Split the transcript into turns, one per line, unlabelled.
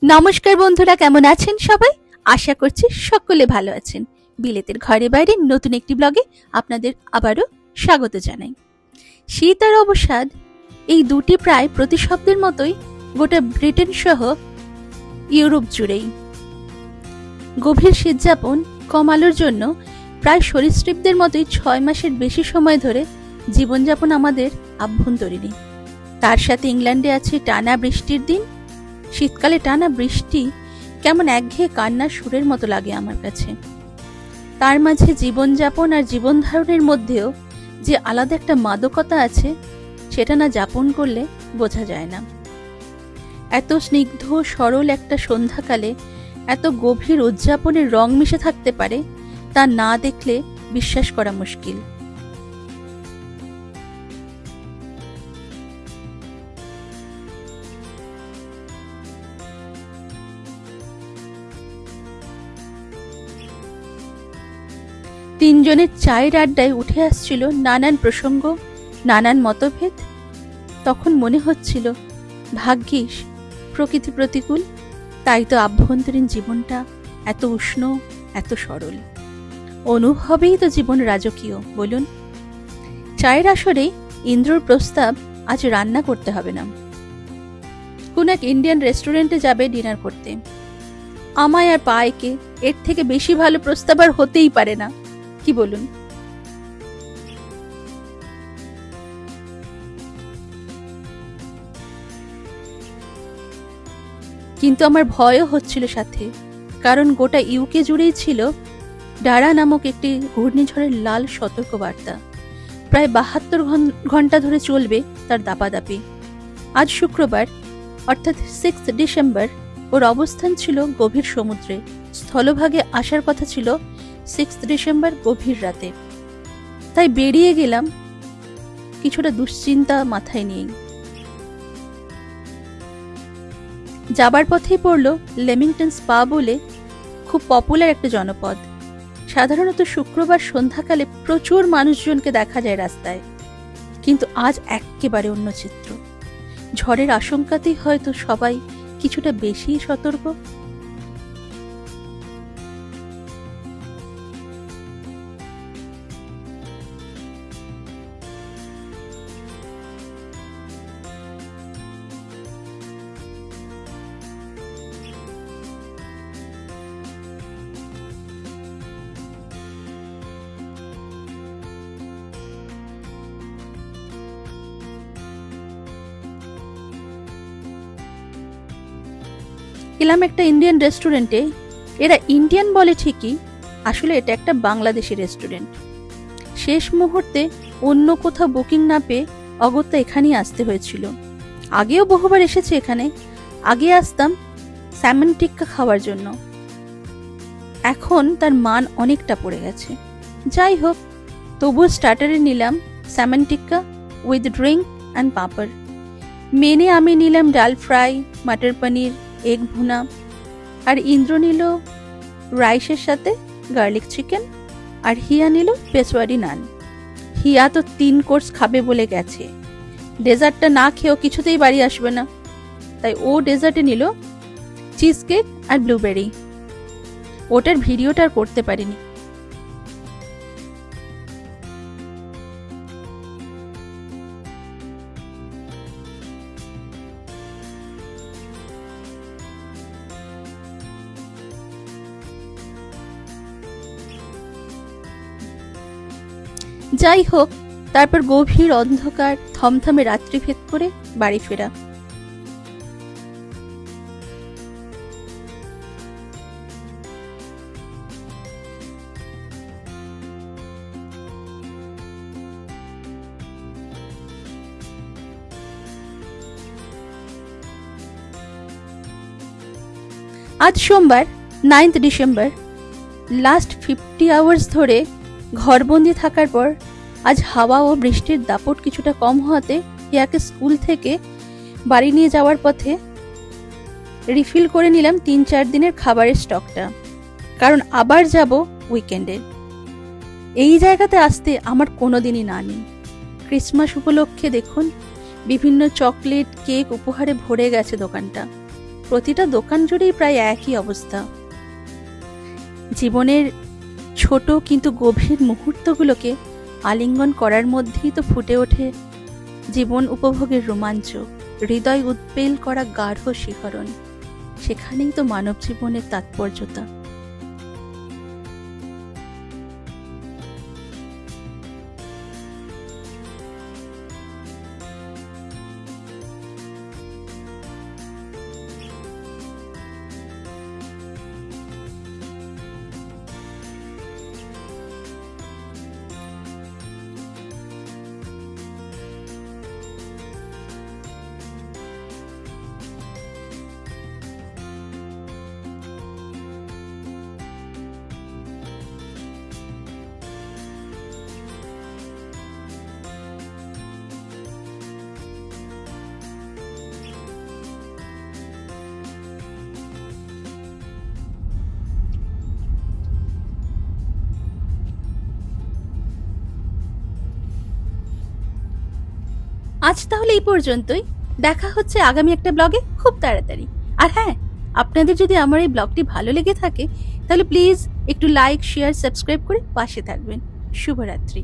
নমস্কার বন্ধুরা, কেমন আছেন সবাই? আশা করছি সকলে ভালো আছেন। বিলেতের ঘরে বাইরে নতুন একটি ব্লগে আপনাদের আবারও স্বাগত জানাই। শীত আর অবসাদ এই দুটি প্রায় প্রতিশব্দের মতোই গোটা ব্রিটেন সহ ইউরোপ জুড়েই। গভীর শীতযাপন কম আলোর জন্য প্রায় সরীসৃপদের মতোই 6 মাসের বেশি সময় ধরে জীবনযাপন আমাদের আভ্যন্তরীণী। তার সাথে ইংল্যান্ডে আছে টানা বৃষ্টির দিন। শীতকালে টানা বৃষ্টি কেমন একঘেয়ে কান্নার সুরের মতো লাগে আমার কাছে। তার মাঝে জীবনযাপন আর জীবন ধারণের মধ্যেও যে আলাদা একটা মাদকতা আছে, সেটা না যাপন করলে বোঝা যায় না। এত স্নিগ্ধ সরল একটা সন্ধ্যাকালে এত গভীর উদযাপনের রং মিশে থাকতে পারে, তা না দেখলে বিশ্বাস করা মুশকিল। তিনজনের চায়ের আড্ডায় উঠে আসছিল নানান প্রসঙ্গ, নানান মতভেদ। তখন মনে হচ্ছিল, ভাগ্যিস প্রকৃতি প্রতিকূল, তাই তো আভ্যন্তরীণ জীবনটা এত উষ্ণ, এত সরল। অনুভবেই তো জীবন রাজকীয়, বলুন। চায়ের আসরে ইন্দ্রর প্রস্তাব, আজ রান্না করতে হবে না, কোন এক ইন্ডিয়ান রেস্টুরেন্টে যাবে ডিনার করতে। আমায় আর পায়কে এর থেকে বেশি ভালো প্রস্তাব আর হতেই পারে না, কি বলুন? কিন্তু আমার ভয়ও হচ্ছিল সাথে, কারণ গোটা ইউকে জুড়েই ছিল ডারা নামক একটি ঘূর্ণিঝড়ের লাল সতর্কবার্তা। প্রায় 72 ঘন্টা ধরে চলবে তার দাপাদাপি। আজ শুক্রবার অর্থাৎ 6 ডিসেম্বর ওর অবস্থান ছিল গভীর সমুদ্রে। স্থলভাগে আসার কথা ছিল 6 ডিসেম্বর গভীর রাতে। তাই বেরিয়ে গেলাম কিছুটা দুশ্চিন্তা মাথায় নিয়ে। যাবার পথেই পড়ল লেমিংটন স্পা বলে খুব পপুলার একটা জনপদ। সাধারণত শুক্রবার সন্ধ্যাকালে প্রচুর মানুষজনকে দেখা যায় রাস্তায়, কিন্তু আজ একেবারে অন্য চিত্র। ঝড়ের আশঙ্কাতেই হয়তো সবাই কিছুটা বেশি সতর্ক। এলাম একটা ইন্ডিয়ান রেস্টুরেন্টে। এরা ইন্ডিয়ান বলে ঠিকই, আসলে এটা একটা বাংলাদেশি রেস্টুরেন্ট। শেষ মুহূর্তে অন্য কোথাও বুকিং না পেয়ে অগত্যা এখানেই আসতে হয়েছিল। আগেও বহুবার এসেছি এখানে। আগে আসতাম স্যামন টিক্কা খাওয়ার জন্য, এখন তার মান অনেকটা পড়ে গেছে। যাই হোক, তবুও স্টার্টারে নিলাম salmon tikka with drink and papad. মেনে আমি নিলাম ডাল ফ্রাই, মাটার পনির, এগ ভুনা, আর ইন্দ্র নিল রাইসের সাথে গার্লিক চিকেন, আর হিয়া নিল পেশওয়ারি নান। হিয়া তো 3 কোর্স খাবে বলে গেছে, ডেজার্টটা না খেয়েও কিছুতেই বাড়ি আসবে না। তাই ও ডেজার্টে নিল চিজ কেক আর ব্লুবেরি। ওটার ভিডিওটা আর করতে পারিনি। যাই হোক, তারপর গভীর অন্ধকার থমথমে রাত্রি ভেদ করে বাড়ি ফেরা। আজ সোমবার 9 ডিসেম্বর। লাস্ট 50 আওয়ার্স ধরে ঘরবন্দি থাকার পর আজ হাওয়া ও বৃষ্টির দাপট কিছুটা কম হওয়াতে হিয়াকে স্কুল থেকে বাড়ি নিয়ে যাওয়ার পথে রিফিল করে নিলাম 3-4 দিনের খাবারের স্টকটা, কারণ আবার যাব উইকেন্ডে। এই জায়গাতে আসতে আমার কোনোদিনই না নেই। ক্রিসমাস উপলক্ষে দেখুন বিভিন্ন চকলেট, কেক উপহারে ভরে গেছে দোকানটা। প্রতিটা দোকান জুড়েই প্রায় একই অবস্থা। জীবনের ছোট কিন্তু গভীর মুহূর্তগুলোকে আলিঙ্গন করার মধ্যেই তো ফুটে ওঠে জীবন উপভোগের রোমাঞ্চ, হৃদয় উদ্বেল করা গাঢ় শিহরণ। সেখানেই তো মানব জীবনের তাৎপর্যতা। আজ তাহলে এই পর্যন্তই। দেখা হচ্ছে আগামী একটা ব্লগে খুব তাড়াতাড়ি। আর হ্যাঁ, আপনাদের যদি আমার এই ব্লগটি ভালো লেগে থাকে তাহলে প্লিজ একটু লাইক, শেয়ার, সাবস্ক্রাইব করে পাশে থাকবেন। শুভরাত্রি।